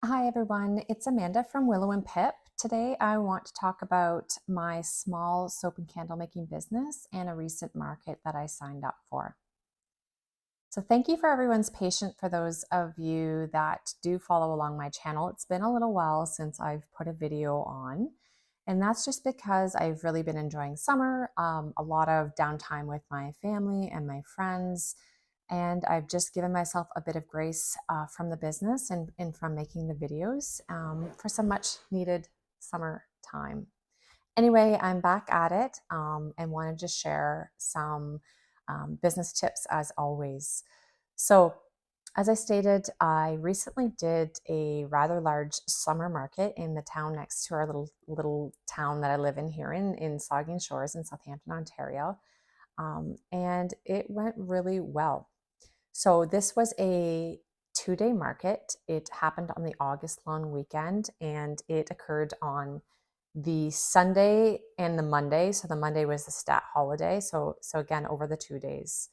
Hi everyone, it's Amanda from Willow and Pip. Today I want to talk about my small soap and candle making business and a recent market that I signed up for. So thank you for everyone's patience for those of you that do follow along my channel. It's been a little while since I've put a video on, and that's just because I've really been enjoying summer, a lot of downtime with my family and my friends, and I've just given myself a bit of grace from the business and from making the videos for some much needed summer time. Anyway, I'm back at it and wanted to share some business tips as always. So, as I stated, I recently did a rather large summer market in the town next to our little town that I live in here in Saugeen Shores in Southampton, Ontario, and it went really well. So this was a 2-day market. It happened on the August long weekend and it occurred on the Sunday and the Monday. So the Monday was the stat holiday. So again, over the 2 days.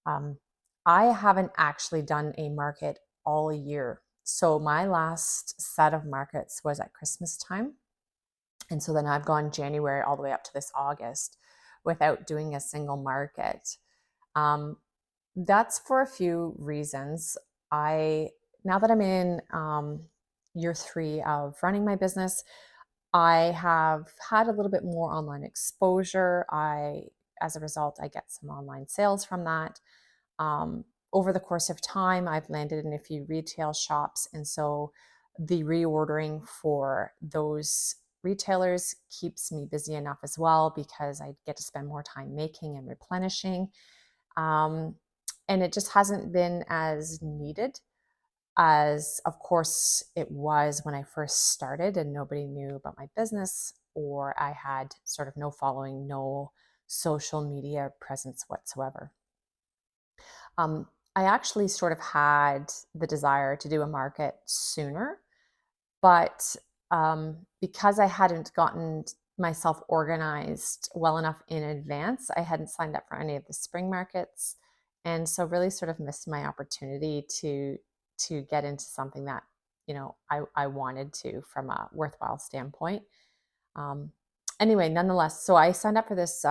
Um, I haven't actually done a market all year. So my last set of markets was at Christmas time. And so then I've gone January all the way up to this August without doing a single market. Um, that's for a few reasons. I Now that I'm in year 3 of running my business, I have had a little bit more online exposure. As a result, I get some online sales from that. Over the course of time, I've landed in a few retail shops, and so the reordering for those retailers keeps me busy enough as well because I get to spend more time making and replenishing. Um, and it just hasn't been as needed as, of course, it was when I first started and nobody knew about my business, or I had sort of no following, no social media presence whatsoever. I actually sort of had the desire to do a market sooner, but because I hadn't gotten myself organized well enough in advance, I hadn't signed up for any of the spring markets, and so really sort of missed my opportunity to get into something that I wanted to from a worthwhile standpoint. Um, anyway, nonetheless, so I signed up for this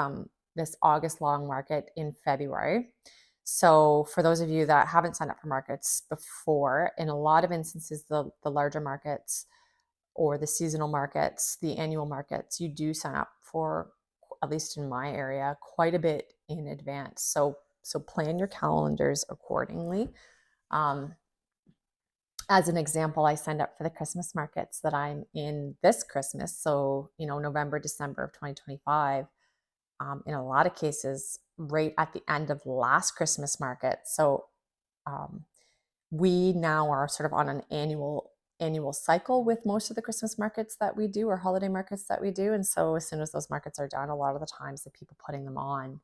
August long market in February. So for those of you that haven't signed up for markets before, in a lot of instances, the larger markets or the seasonal markets, the annual markets, you do sign up for, at least in my area, quite a bit in advance. So plan your calendars accordingly. Um, as an example, I signed up for the Christmas markets that I'm in this Christmas. So, November, December of 2025, in a lot of cases, right at the end of last Christmas market. So, um, we now are sort of on an annual cycle with most of the Christmas markets that we do or holiday markets that we do. And so as soon as those markets are done, a lot of the times the people putting them on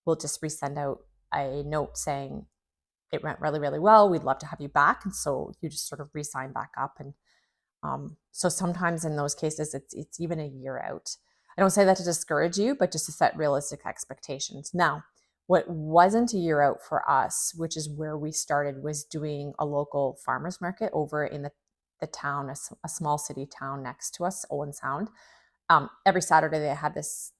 will just resend out a note saying it went really, really well. We'd love to have you back. And so you just sort of re-sign back up. And so sometimes in those cases, it's even a year out. I don't say that to discourage you, but just to set realistic expectations. Now, what wasn't a year out for us, which is where we started, was doing a local farmers market over in the town, a small city town next to us, Owen Sound. Every Saturday they had this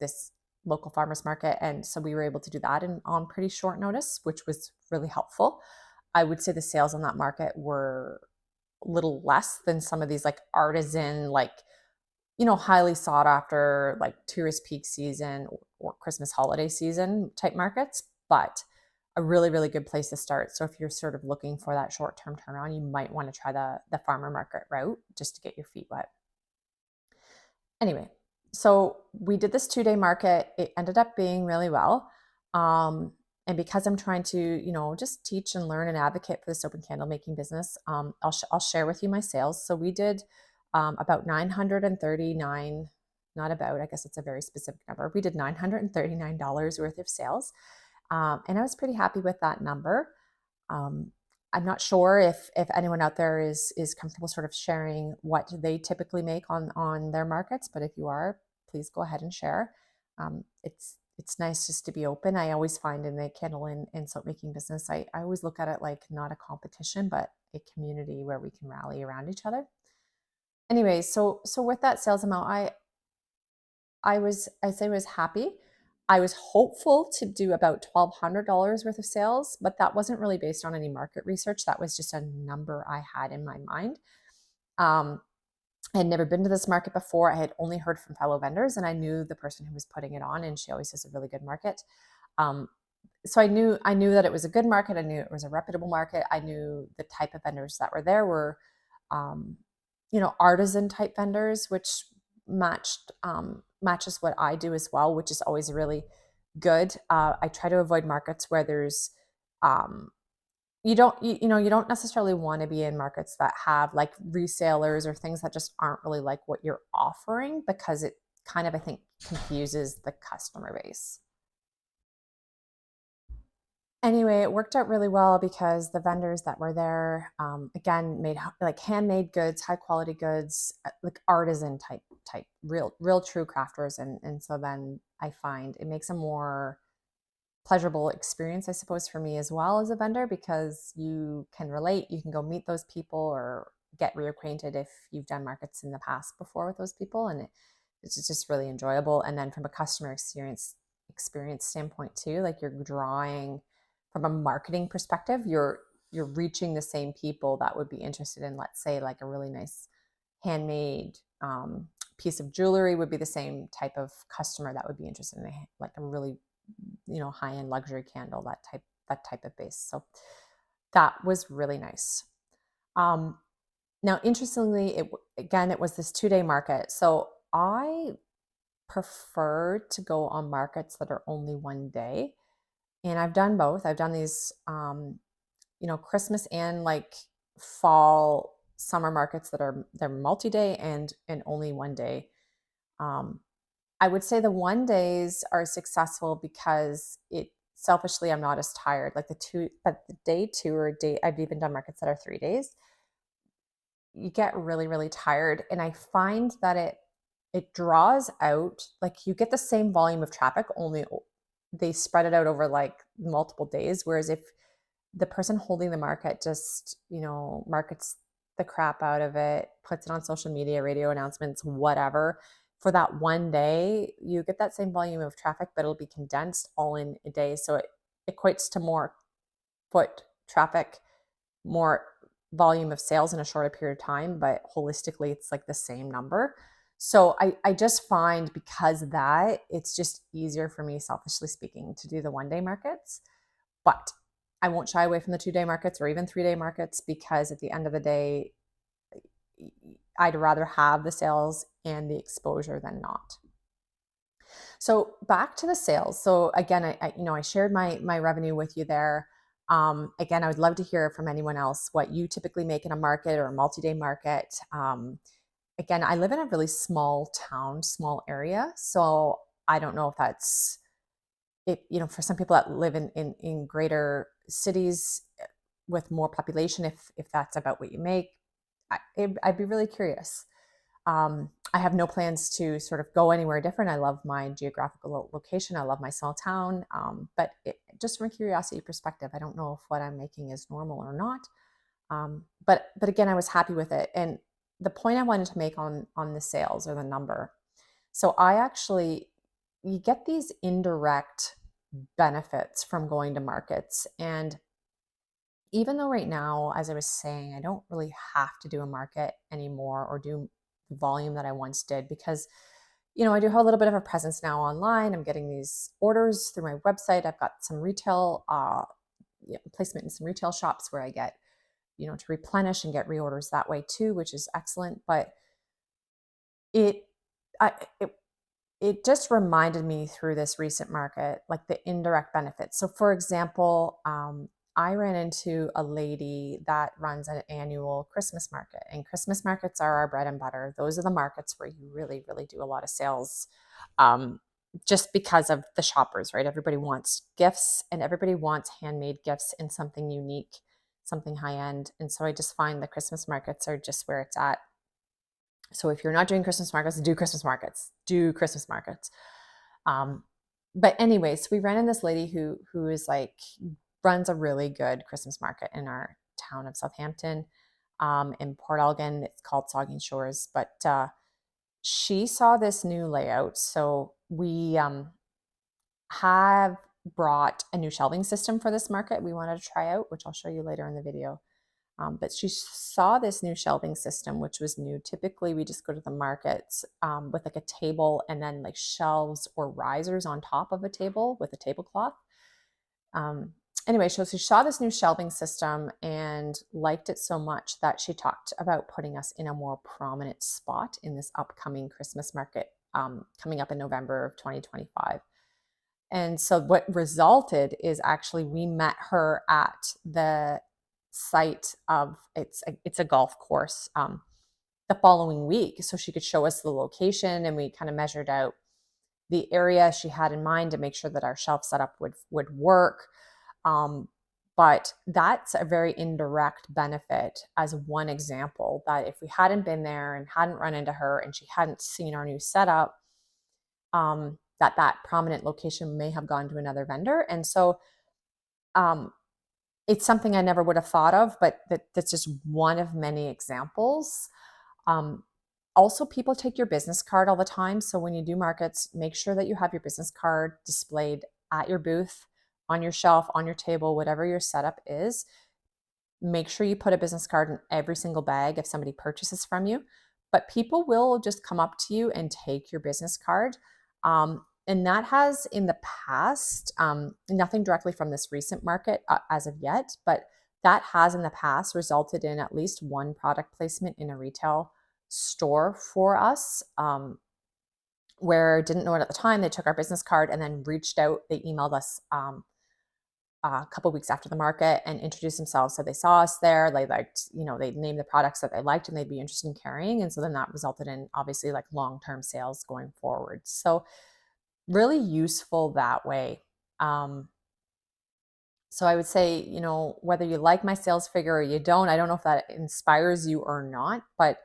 local farmers market, and so we were able to do that on pretty short notice, which was really helpful. I would say the sales on that market were a little less than some of these like artisan, like highly sought after, like tourist peak season or Christmas holiday season type markets, but a really, really good place to start. So if you're sort of looking for that short-term turnaround, you might want to try the farmer market route just to get your feet wet. Anyway, so we did this 2-day market. It ended up being really well. And because I'm trying to, just teach and learn and advocate for the soap and candle making business, I'll share with you my sales. So we did about 939, not about, I guess it's a very specific number. We did $939 worth of sales. And I was pretty happy with that number. Um, I'm not sure if anyone out there is comfortable sort of sharing what they typically make on their markets, but if you are, please go ahead and share. it's nice just to be open. I always find in the candle and soap making business, I always look at it like not a competition, but a community where we can rally around each other. Anyway, so with that sales amount, I say I was happy. I was hopeful to do about $1,200 worth of sales, but that wasn't really based on any market research. That was just a number I had in my mind. Um, I had never been to this market before. I had only heard from fellow vendors, and I knew the person who was putting it on, and she always has a really good market. Um, so I knew that it was a good market. I knew it was a reputable market. I knew the type of vendors that were there were, um, artisan type vendors, which matches what I do as well, which is always really good. I try to avoid markets where there's um, you don't necessarily want to be in markets that have like resellers or things that just aren't really like what you're offering, because it kind of, I think, confuses the customer base. Anyway, it worked out really well because the vendors that were there, again, made like handmade goods, high quality goods, like artisan type, real true crafters, and so then I find it makes a more pleasurable experience, I suppose, for me as well as a vendor, because you can relate, you can go meet those people or get reacquainted if you've done markets in the past before with those people, and it's just really enjoyable. And then from a customer experience standpoint too, like you're drawing from a marketing perspective, you're reaching the same people that would be interested in, let's say, like a really nice handmade piece of jewelry would be the same type of customer that would be interested in like a really high-end luxury candle, that type of base. So that was really nice. um Now, interestingly, it was this 2-day market, so I prefer to go on markets that are only 1 day, and I've done both. I've done these Christmas and like fall summer markets that they're multi-day and only 1 day. um I would say the 1 days are successful because it selfishly I'm not as tired. Like the day two, or day, I've even done markets that are 3 days. You get really, really tired. And I find that it draws out, like you get the same volume of traffic, only they spread it out over like multiple days. Whereas if the person holding the market just, markets the crap out of it, puts it on social media, radio announcements, whatever, for that 1 day, you get that same volume of traffic, but it'll be condensed all in a day. So it equates to more foot traffic, more volume of sales in a shorter period of time, but holistically, it's like the same number. So I just find, because of that, it's just easier for me, selfishly speaking, to do the 1 day markets. But I won't shy away from the 2 day markets or even 3 day markets, because at the end of the day, I'd rather have the sales and the exposure than not. So back to the sales. So again, I shared my revenue with you there. Again, I would love to hear from anyone else what you typically make in a market or a multi-day market. Again, I live in a really small town, small area, so I don't know if that's it. For some people that live in greater cities with more population, if that's about what you make, I'd be really curious. I have no plans to sort of go anywhere different. I love my geographical location. I love my small town. But just from a curiosity perspective, I don't know if what I'm making is normal or not. But again, I was happy with it. And the point I wanted to make on the sales, or the number. So you get these indirect benefits from going to markets. And even though right now, as I was saying, I don't really have to do a market anymore or do the volume that I once did, because I do have a little bit of a presence now online. I'm getting these orders through my website. I've got some retail placement in some retail shops where I get, to replenish and get reorders that way too, which is excellent. But it, I, it just reminded me through this recent market, like the indirect benefits. So, for example, I ran into a lady that runs an annual Christmas market, and Christmas markets are our bread and butter. Those are the markets where you really, really do a lot of sales, um, just because of the shoppers, right? Everybody wants gifts, and everybody wants handmade gifts and something unique, something high end. And so I just find the Christmas markets are just where it's at. So if you're not doing Christmas markets, do Christmas markets. Do Christmas markets. Um, But anyways, we ran in this lady who is like runs a really good Christmas market in our town of Southampton, in Port Elgin. It's called Sogging Shores, but she saw this new layout. So we have brought a new shelving system for this market we wanted to try out, which I'll show you later in the video. But she saw this new shelving system, which was new. Typically, we just go to the markets with like a table and then like shelves or risers on top of a table with a tablecloth. Um, anyway, so she saw this new shelving system and liked it so much that she talked about putting us in a more prominent spot in this upcoming Christmas market coming up in November of 2025. And so what resulted is actually we met her at the site of it's a golf course the following week, so she could show us the location, and we kind of measured out the area she had in mind to make sure that our shelf setup would work. Um, but that's a very indirect benefit as one example that if we hadn't been there and hadn't run into her and she hadn't seen our new setup, that prominent location may have gone to another vendor. And so um, it's something I never would have thought of, but that's just one of many examples. Um, Also, people take your business card all the time. So when you do markets, make sure that you have your business card displayed at your booth, on your shelf, on your table, whatever your setup is. Make sure you put a business card in every single bag if somebody purchases from you. But people will just come up to you and take your business card. And that has in the past, nothing directly from this recent market as of yet, but that has in the past resulted in at least one product placement in a retail store for us, where didn't know it at the time. They took our business card and then reached out. They emailed us a couple of weeks after the market and introduced themselves. So they saw us there. They liked, they named the products that they liked and they'd be interested in carrying. And so then that resulted in obviously like long-term sales going forward. So really useful that way. So I would say, whether you like my sales figure or you don't, I don't know if that inspires you or not, but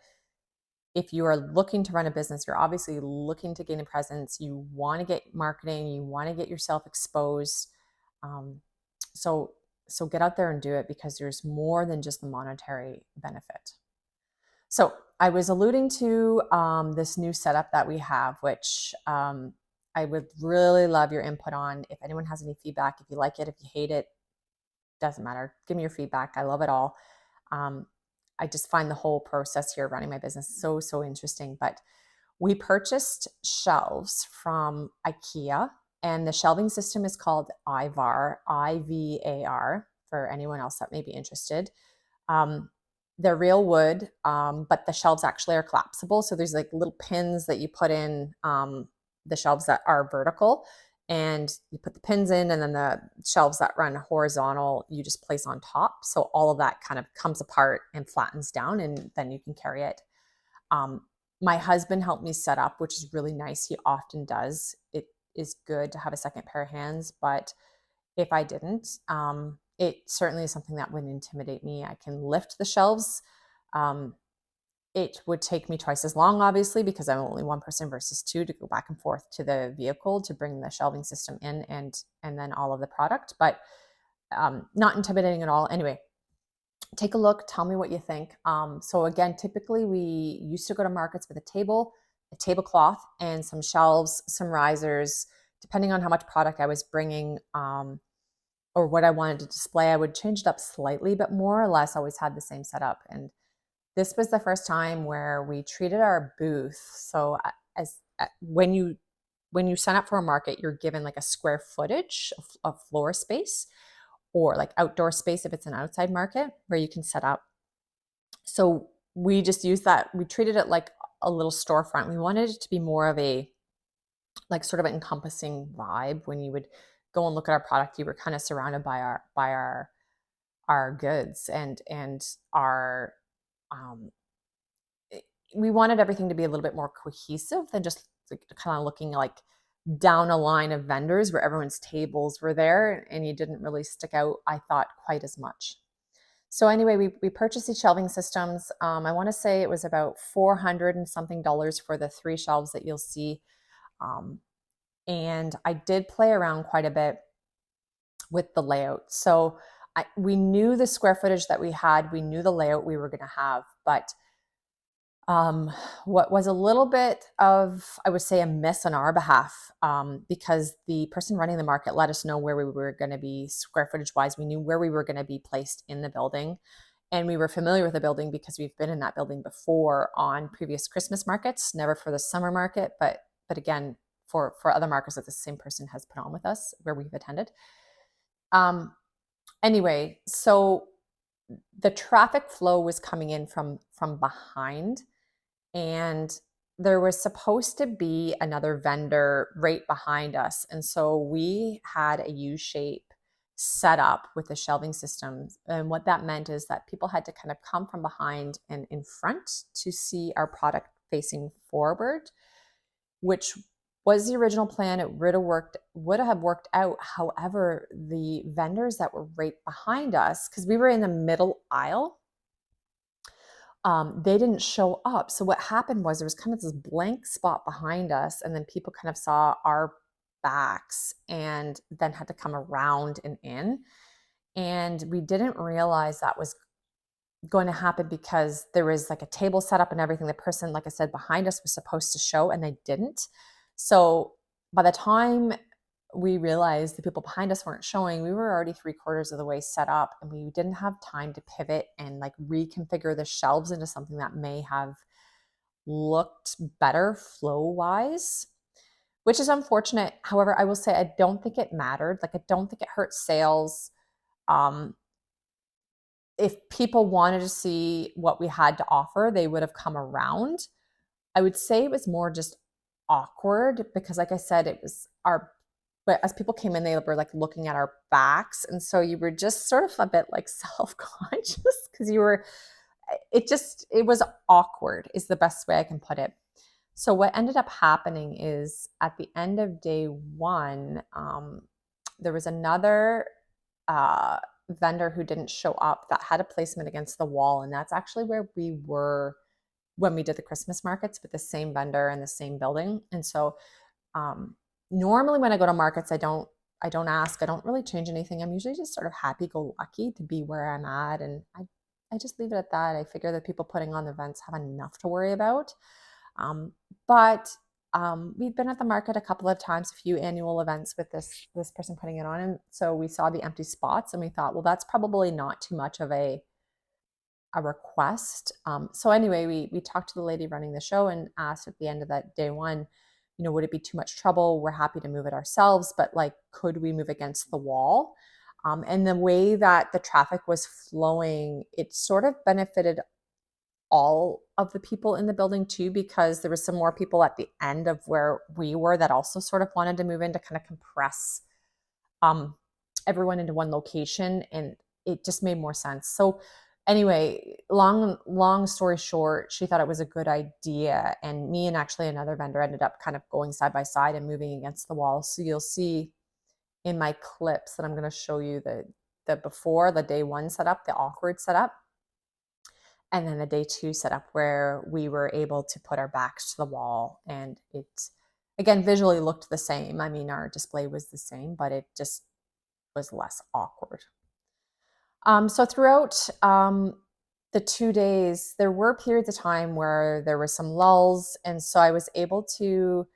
if you are looking to run a business, you're obviously looking to gain a presence, you want to get marketing, you want to get yourself exposed. Um, so, so get out there and do it because there's more than just the monetary benefit. So I was alluding to this new setup that we have, which I would really love your input on. If anyone has any feedback, if you like it, if you hate it, doesn't matter. Give me your feedback. I love it all. Um, I just find the whole process here running my business so interesting. But we purchased shelves from IKEA, and the shelving system is called IVAR, IVAR, for anyone else that may be interested. Um, they're real wood, but the shelves actually are collapsible. So there's like little pins that you put in the shelves that are vertical, and you put the pins in, and then the shelves that run horizontal, you just place on top. So all of that kind of comes apart and flattens down, and then you can carry it. Um, my husband helped me set up, which is really nice. He often does. It is good to have a second pair of hands, but if I didn't, it certainly is something that would intimidate me. I can lift the shelves. Um, it would take me twice as long, obviously, because I'm only one person versus two to go back and forth to the vehicle to bring the shelving system in and then all of the product, but not intimidating at all. Anyway, take a look. Tell me what you think. So again, typically we used to go to markets with a table, a tablecloth, and some shelves, some risers. Depending on how much product I was bringing, or what I wanted to display, I would change it up slightly, but more or less always had the same setup. And this was the first time where we treated our booth. So as when you sign up for a market, you're given like a square footage of floor space or like outdoor space if it's an outside market where you can set up. So we just used that. We treated it like a little storefront. We wanted it to be more of a like sort of an encompassing vibe. When you would go and look at our product, you were kind of surrounded by our goods and our um, we wanted everything to be a little bit more cohesive than just like kind of looking like down a line of vendors where everyone's tables were there and you didn't really stick out, I thought, quite as much. So anyway, we purchased these shelving systems. I want to say it was about $400 and something for the 3 shelves that you'll see. Um, And I did play around quite a bit with the layout. So we knew the square footage that we had, we knew the layout we were going to have, but what was a little bit of, I would say, a miss on our behalf, because the person running the market let us know where we were going to be square footage wise. We knew where we were going to be placed in the building, and we were familiar with the building because we've been in that building before on previous Christmas markets, never for the summer market, but again, for other markets that the same person has put on with us where we've attended. Anyway, so the traffic flow was coming in from behind, and there was supposed to be another vendor right behind us. And so we had a U shape set up with the shelving systems. And what that meant is that people had to kind of come from behind and in front to see our product facing forward, which was the original plan. It would have worked out. However, the vendors that were right behind us, because we were in the middle aisle, they didn't show up. So what happened was there was kind of this blank spot behind us, and then people kind of saw our backs and then had to come around and in. And we didn't realize that was going to happen because there was like a table set up and everything. The person, like I said, behind us was supposed to show, and they didn't. So by the time we realized the people behind us weren't showing, we were already 3/4 of the way set up, and we didn't have time to pivot and like reconfigure the shelves into something that may have looked better flow wise, which is unfortunate. However, I will say I don't think it mattered. Like, I don't think it hurt sales. Um, if people wanted to see what we had to offer, they would have come around. I would say it was more just awkward because, like I said, it was our, but as people came in, they were like looking at our backs. And so you were just sort of a bit like self-conscious because it was awkward, is the best way I can put it. So what ended up happening is at the end of day one, there was another vendor who didn't show up that had a placement against the wall. And that's actually where we were when we did the Christmas markets, with the same vendor in the same building. And so normally when I go to markets, I don't ask, I don't really change anything. I'm usually just sort of happy-go-lucky to be where I'm at. And I just leave it at that. I figure that people putting on the events have enough to worry about. But we've been at the market a couple of times, a few annual events with this person putting it on. And so we saw the empty spots and we thought, well, that's probably not too much of a request. So anyway, we talked to the lady running the show and asked at the end of that day one, would it be too much trouble? We're happy to move it ourselves, but like, could we move against the wall? And the way that the traffic was flowing, it sort of benefited all of the people in the building too, because there was some more people at the end of where we were that also sort of wanted to move in to kind of compress everyone into one location, and it just made more sense. So anyway, long story short, she thought it was a good idea, and me and actually another vendor ended up kind of going side by side and moving against the wall. So you'll see in my clips that I'm going to show you the before, the day one setup, the awkward setup, and then the day two setup where we were able to put our backs to the wall, and it again visually looked the same. I mean, our display was the same, but it just was less awkward. So throughout the 2 days, there were periods of time where there were some lulls, and so I was able to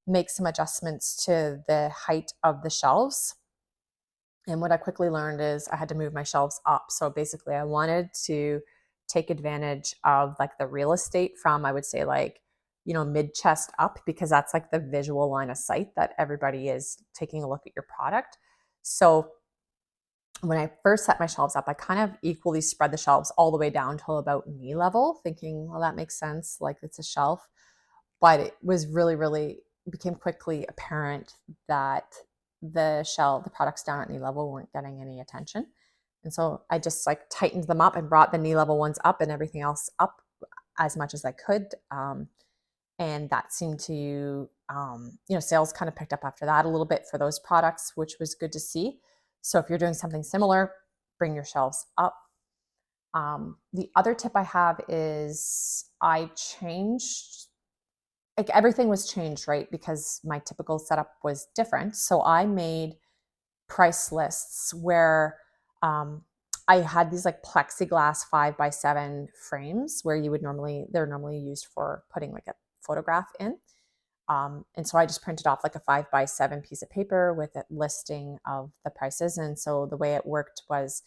make some adjustments to the height of the shelves. And what I quickly learned is I had to move my shelves up. So basically, I wanted to take advantage of like the real estate from, I would say, like, mid chest up, because that's like the visual line of sight that everybody is taking a look at your product. So when I first set my shelves up, I kind of equally spread the shelves all the way down to about knee level, thinking, well, that makes sense, like it's a shelf. But it was really became quickly apparent that the products down at knee level weren't getting any attention. And so I just like tightened them up and brought the knee level ones up and everything else up as much as I could. And that seemed to, sales kind of picked up after that a little bit for those products, which was good to see. So if you're doing something similar, bring your shelves up. The other tip I have is I changed like everything was changed, right? Because my typical setup was different. So I made price lists where um, I had these like plexiglass 5x7 frames where they're normally used for putting like a photograph in. And so I just printed off like a 5x7 piece of paper with a listing of the prices. And so the way it worked was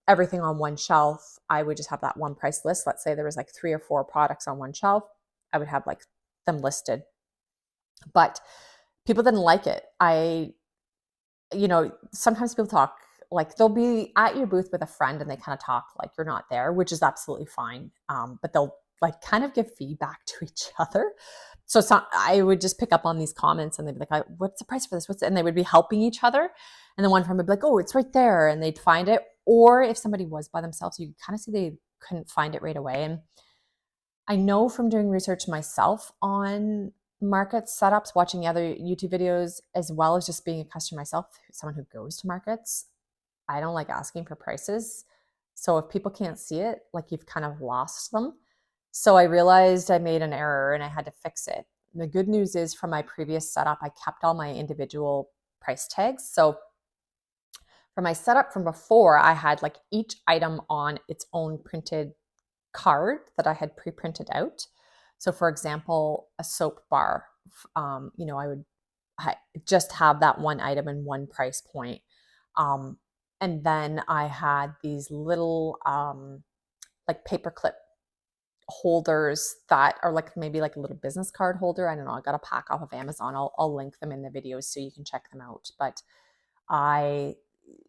everything on one shelf, I would just have that one price list. Let's say there was like 3 or 4 products on one shelf. I would have like them listed, but people didn't like it. Sometimes people talk like they'll be at your booth with a friend and they kind of talk like you're not there, which is absolutely fine. But they'll like kind of give feedback to each other. So I would just pick up on these comments and they'd be like, what's the price for this? And they would be helping each other. And then one friend would be like, oh, it's right there. And they'd find it. Or if somebody was by themselves, you could kind of see they couldn't find it right away. And I know from doing research myself on market setups, watching other YouTube videos, as well as just being a customer myself, someone who goes to markets, I don't like asking for prices. So if people can't see it, like you've kind of lost them. So I realized I made an error and I had to fix it. The good news is from my previous setup, I kept all my individual price tags. So for my setup from before, I had like each item on its own printed card that I had pre-printed out. So for example, a soap bar, I would just have that one item and one price point. And then I had these little like paperclip holders that are like maybe like a little business card holder. I don't know. I got a pack off of Amazon. I'll link them in the videos so you can check them out. But I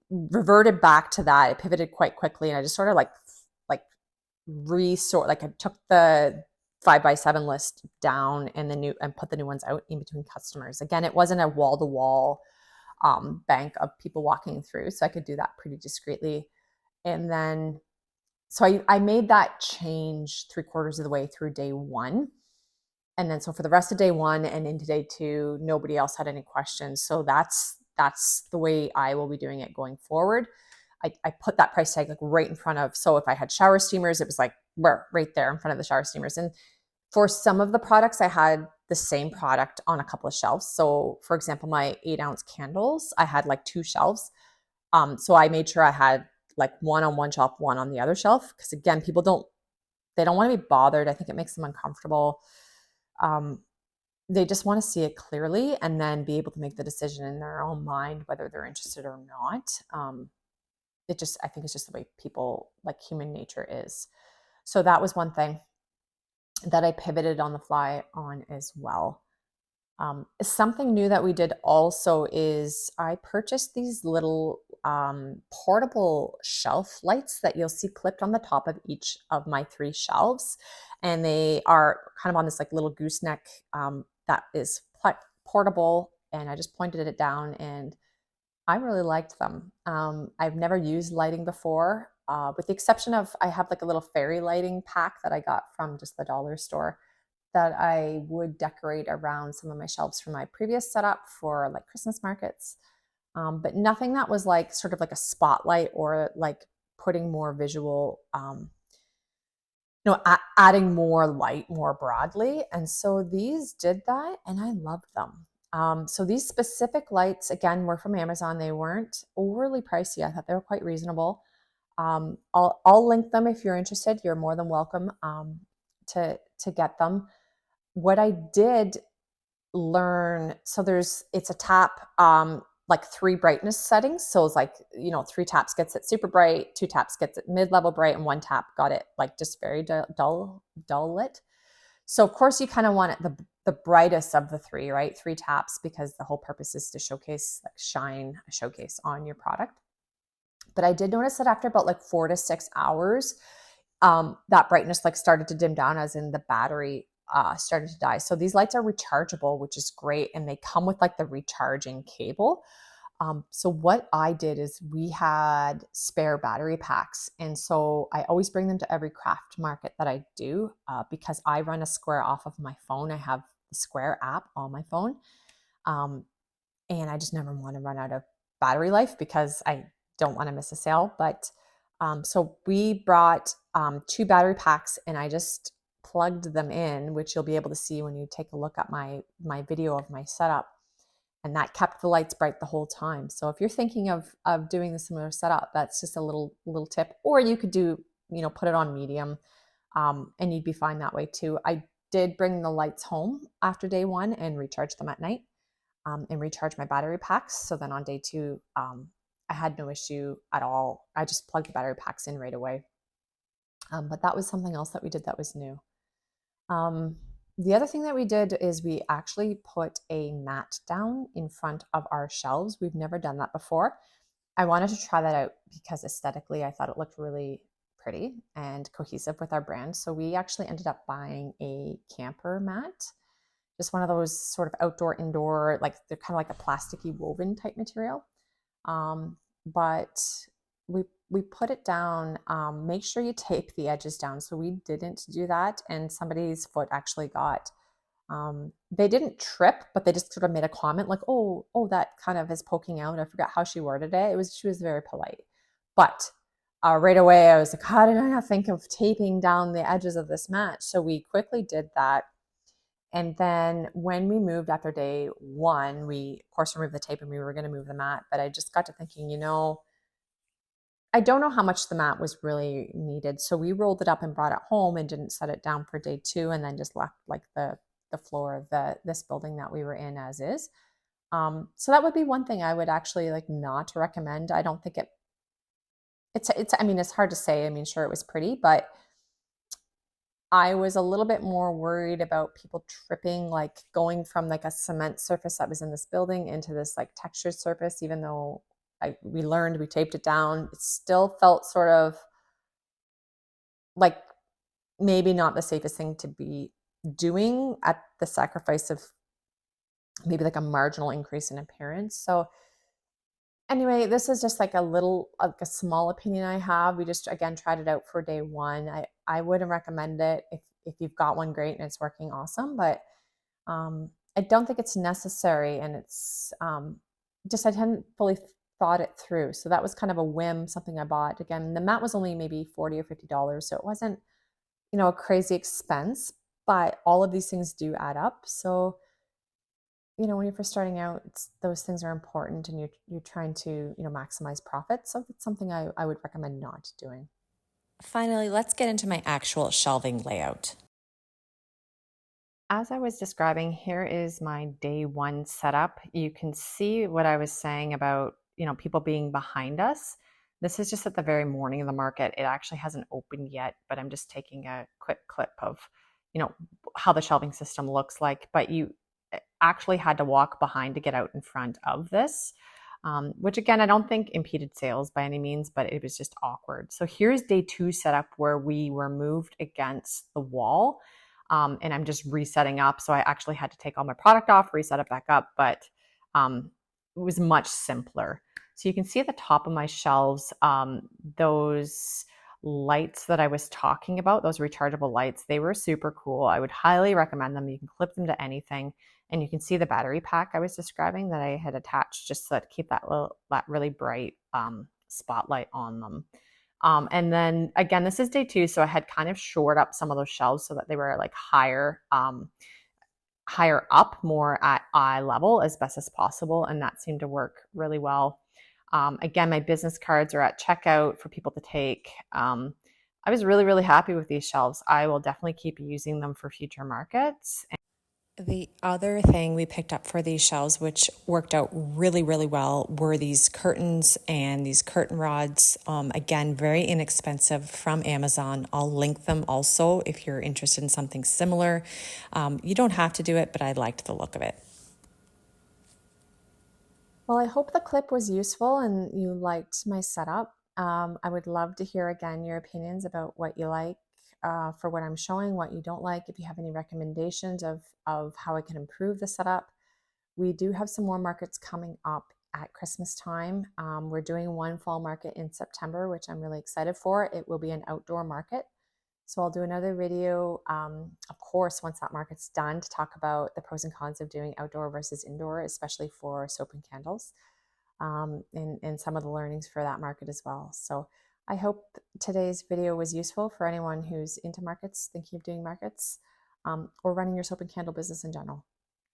reverted back to that. It pivoted quite quickly, and I just sort of like resort. Like I took the 5x7 list down and put the new ones out in between customers. Again, it wasn't a wall to wall bank of people walking through, so I could do that pretty discreetly. And then so I made that change 3/4 of the way through day one. And then so for the rest of day one and into day two, nobody else had any questions. So that's the way I will be doing it going forward. I put that price tag like right in front of, so if I had shower steamers, it was like right there in front of the shower steamers. And for some of the products, I had the same product on a couple of shelves. So for example, my 8-ounce candles, I had like 2 shelves. So I made sure I had like one on one shelf, one on the other shelf. Because again, they don't want to be bothered. I think it makes them uncomfortable. They just want to see it clearly and then be able to make the decision in their own mind whether they're interested or not. I think it's just the way people, like human nature is. So that was one thing that I pivoted on the fly on as well. Something new that we did also is I purchased these little portable shelf lights that you'll see clipped on the top of each of my 3 shelves. And they are kind of on this like little gooseneck that is portable. And I just pointed it down and I really liked them. I've never used lighting before, with the exception of I have like a little fairy lighting pack that I got from just the dollar store that I would decorate around some of my shelves from my previous setup for like Christmas markets. But nothing that was like sort of like a spotlight or like putting more visual, adding more light more broadly. And so these did that and I loved them. So these specific lights, again, were from Amazon. They weren't overly pricey. I thought they were quite reasonable. I'll link them if you're interested. You're more than welcome to get them. What I did learn, so it's a tap, like 3 brightness settings. So it's like, 3 taps gets it super bright, 2 taps gets it mid-level bright, and 1 tap got it like just very dull lit. So of course you kind of want it the brightest of the 3, right? 3 taps, because the whole purpose is to shine a showcase on your product. But I did notice that after about like 4 to 6 hours, that brightness like started to dim down, as in the battery started to die. So these lights are rechargeable, which is great. And they come with like the recharging cable. So what I did is we had spare battery packs. And so I always bring them to every craft market that I do, because I run a Square off of my phone. I have the Square app on my phone. And I just never want to run out of battery life because I don't want to miss a sale. But so we brought 2 battery packs and I just plugged them in, which you'll be able to see when you take a look at my video of my setup. And that kept the lights bright the whole time. So if you're thinking of doing the similar setup, that's just a little tip. Or you could do, put it on medium, and you'd be fine that way too. I did bring the lights home after day one and recharge them at night, and recharge my battery packs. So then on day two, I had no issue at all. I just plugged the battery packs in right away. But that was something else that we did that was new. The other thing that we did is we actually put a mat down in front of our shelves. We've never done that before. I wanted to try that out because aesthetically I thought it looked really pretty and cohesive with our brand. So we actually ended up buying a camper mat, just one of those sort of outdoor, indoor, like they're kind of like a plasticky woven type material. But we put it down. Make sure you tape the edges down. So we didn't do that, and somebody's foot actually got. They didn't trip, but they just sort of made a comment like, "Oh, that kind of is poking out." I forgot how she worded it. She was very polite, but right away I was like, "How did I not think of taping down the edges of this mat?" So we quickly did that. And then when we moved after day one, we of course removed the tape and we were going to move the mat. But I just got to thinking, I don't know how much the mat was really needed. So we rolled it up and brought it home and didn't set it down for day two, and then just left like the floor of this building that we were in as is. So that would be one thing I would actually like not recommend. I don't think it's I mean, it's hard to say. I mean, sure, it was pretty, but I was a little bit more worried about people tripping, like going from like a cement surface that was in this building into this like textured surface, even though we learned, we taped it down. It still felt sort of like maybe not the safest thing to be doing at the sacrifice of maybe like a marginal increase in appearance. So anyway, this is just like like a small opinion I have. We just again tried it out for day one. I wouldn't recommend it if you've got one, great, and it's working awesome. But I don't think it's necessary, and it's just I hadn't fully thought it through. So that was kind of a whim, something I bought. Again, the mat was only maybe $40 or $50, so it wasn't a crazy expense. But all of these things do add up. So when you're first starting out, those things are important, and you're trying to maximize profits. So it's something I would recommend not doing. Finally, let's get into my actual shelving layout. As I was describing, here is my day one setup. You can see what I was saying about people being behind us. This is just at the very morning of the market. It actually hasn't opened yet, but I'm just taking a quick clip of how the shelving system looks like. But you actually had to walk behind to get out in front of this, which again, I don't think impeded sales by any means, but it was just awkward. So here's day two setup where we were moved against the wall, and I'm just resetting up. So I actually had to take all my product off, reset it back up, but it was much simpler. So you can see at the top of my shelves, those lights that I was talking about, those rechargeable lights, they were super cool. I would highly recommend them. You can clip them to anything. And you can see the battery pack I was describing that I had attached just to keep that really bright spotlight on them. And then again, this is day two, so I had kind of shored up some of those shelves so that they were like higher up, more at eye level as best as possible, and that seemed to work really well. Again, my business cards are at checkout for people to take. I was really, really happy with these shelves. I will definitely keep using them for future markets. The other thing we picked up for these shelves, which worked out really, really well, were these curtains and these curtain rods. Again, very inexpensive from Amazon. I'll link them also if you're interested in something similar. You don't have to do it, but I liked the look of it. Well, I hope the clip was useful and you liked my setup. I would love to hear again your opinions about what you like for what I'm showing, what you don't like. If you have any recommendations of how I can improve the setup. We do have some more markets coming up at Christmas time. We're doing one fall market in September, which I'm really excited for. It will be an outdoor market. So I'll do another video, of course, once that market's done, to talk about the pros and cons of doing outdoor versus indoor, especially for soap and candles, and some of the learnings for that market as well. So I hope today's video was useful for anyone who's into markets, thinking of doing markets, or running your soap and candle business in general.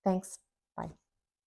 Thanks.